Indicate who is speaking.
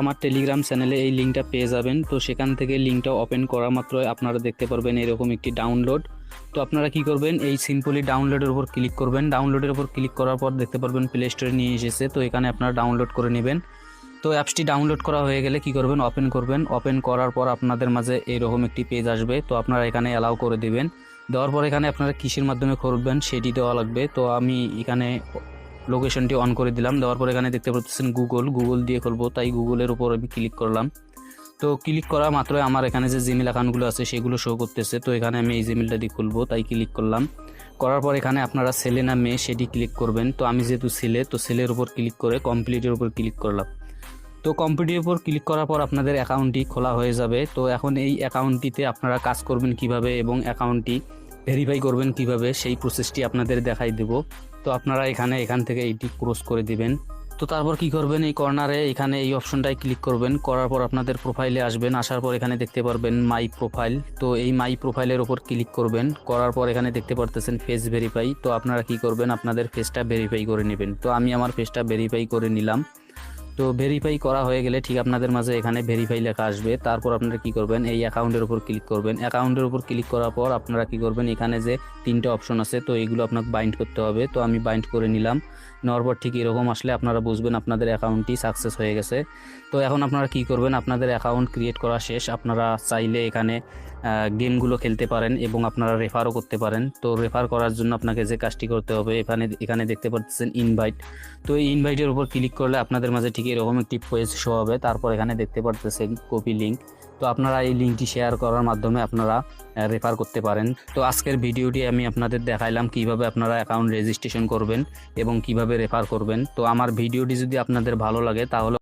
Speaker 1: আমার টেলিগ্রাম চ্যানেলে এই লিঙ্কটা পেয়ে যাবেন। তো সেখান থেকে লিঙ্কটা ওপেন করা মাত্রই আপনারা দেখতে পারবেন এরকম একটি ডাউনলোড। তো আপনারা কি করবেন, এই সিম্পলি ডাউনলোডের উপর ক্লিক করবেন। ডাউনলোডের উপর ক্লিক করার পর দেখতে পারবেন প্লে স্টোরে নিয়ে এসেছে। তো এখানে আপনারা ডাউনলোড করে নেবেন। তো অ্যাপসটি ডাউনলোড করা হয়ে গেলে কি করবেন, ওপেন করবেন। ওপেন করার পর আপনাদের মাঝে এরকম একটি পেজ আসবে। তো আপনারা এখানে অ্যালাউ করে দিবেন। দেওয়ার পর এখানে আপনারা কিসের মাধ্যমে করবেন সেটি দেওয়া লাগবে। তো আমি এখানে লোকেশনটি অন করে দিলাম। দেওয়ার পর এখানে দেখতে পাচ্ছেন গুগল দিয়ে খুলবো, তাই গুগলের উপর আমি ক্লিক করলাম। তো ক্লিক করা মাত্রই আমার এখানে যে জিমেল অ্যাকাউন্টগুলো আছে সেগুলো শো করতেছে। তো এখানে আমি এই জিমেলটা দিয়ে খুলবো, তাই ক্লিক করলাম। করার পর এখানে আপনারা ছেলে না মেয়ে সেটি ক্লিক করবেন। তো আমি যেহেতু ছেলে, তো ছেলের উপর ক্লিক করে কমপ্লিটের উপর ক্লিক করলাম। তো কমপ্লিটের উপর ক্লিক করার পর আপনাদের অ্যাকাউন্টটি খোলা হয়ে যাবে। তো এখন এই অ্যাকাউন্টটিতে আপনারা কাজ করবেন কিভাবে এবং অ্যাকাউন্টটি ভেরিফাই করবেন কিভাবে সেই প্রসেসটি আপনাদের দেখাই দেব। তো আপনারা এখান থেকে এইটি ক্রস করে দিবেন। তো তারপর কি করবেন, এই কর্নারে এখানে এই অপশনটায় ক্লিক করবেন। করার পর আপনাদের প্রোফাইলে আসবেন। আসার পর এখানে দেখতে পারবেন মাই প্রোফাইল। তো এই মাই প্রোফাইলের উপর ক্লিক করবেন। করার পর এখানে দেখতে পারতেছেন ফেস ভেরিফাই। তো আপনারা কি করবেন, আপনাদের ফেসটা ভেরিফাই করে নেবেন। তো আমি আমার ফেসটা ভেরিফাই করে নিলাম। তো ভেরিফাই করা হয়ে গেলে ঠিক আপনাদের মাঝে এখানে ভেরিফাই লেখা আসবে। তারপর আপনারা কি করবেন, এই অ্যাকাউন্টের উপর ক্লিক করবেন। অ্যাকাউন্টের উপর ক্লিক করার পর আপনারা কি করবেন, এখানে যে তিনটে অপশন আছে তো এইগুলো আপনাকে বাইন্ড করতে হবে। তো আমি বাইন্ড করে নিলাম। নেওয়ার পর ঠিক এরকম আসলে আপনারা বুঝবেন আপনাদের অ্যাকাউন্টটি সাকসেস হয়ে গেছে। তো এখন আপনারা কি করবেন, আপনাদের অ্যাকাউন্ট ক্রিয়েট করা শেষ। আপনারা চাইলে এখানে গেমগুলো খেলতে পারেন এবং আপনারা রেফারও করতে পারেন। তো রেফার করার জন্য আপনাকে যে কাজটি করতে হবে, এখানে দেখতে পাচ্ছেন ইনভাইট। তো এই ইনভাইটের উপর ক্লিক করলে আপনাদের মাঝে ঠিক এরকম একটি পেজ শো হবে। তারপর এখানে দেখতে পাচ্ছেন কপি লিঙ্ক। তো আপনারা এই লিঙ্কটি শেয়ার করার মাধ্যমে আপনারা রেফার করতে পারেন। তো আজকের ভিডিওটি আমি আপনাদের দেখাইলাম কিভাবে আপনারা অ্যাকাউন্ট রেজিস্ট্রেশন করবেন এবং কিভাবে রেফার করবেন। তো আমার ভিডিওটি যদি আপনাদের ভালো লাগে তাহলে